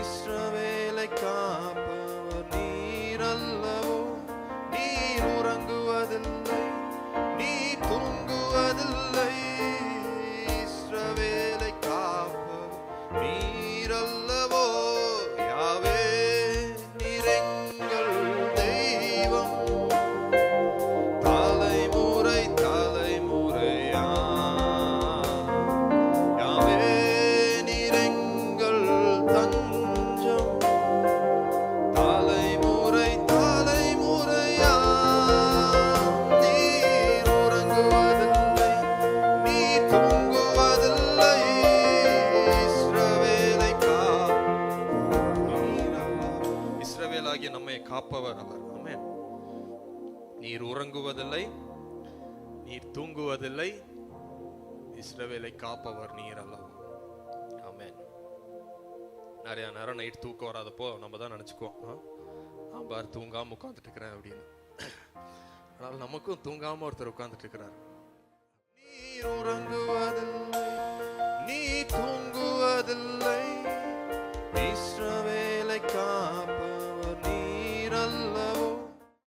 இஸ்ரவேலை காப்பவர் நீர் அல்லவோ. நீர் உறங்குவதில்லை, நீ தூங்குவதில்லை. இஸ்ரவேலை காப்பவர் நீர் அல்லவோ. யாவே நீர் எங்கள் தெய்வம், தலைமுறை தலைமுறையா. யாவே நீர் எங்கள் தஞ்சம், தலைமுறை தலைமுறையா. நீர் உறங்குவதில்லை, நீ தூங்குவதில்லை. இஸ்ரவேலை இஸ்ரவேலாகிய நம்மை காப்பவர் அவர். ஆமென். நீர் உறங்குவதில்லை, நீர் தூங்குவதில்லை. இஸ்ரவேலை காப்பவர் நீர் அல்லவோ. ஆமென். நிறைய நேரம் நைட் தூக்கம் வராதப்போ நம்ம தான் நினச்சிக்குவோம், பார் தூங்காமல் உட்காந்துட்டு இருக்கிறேன் அப்படின்னு. ஆனால் நமக்கும் தூங்காமல் ஒருத்தர் உட்காந்துட்டு இருக்கிறார். நீர் உறங்குவது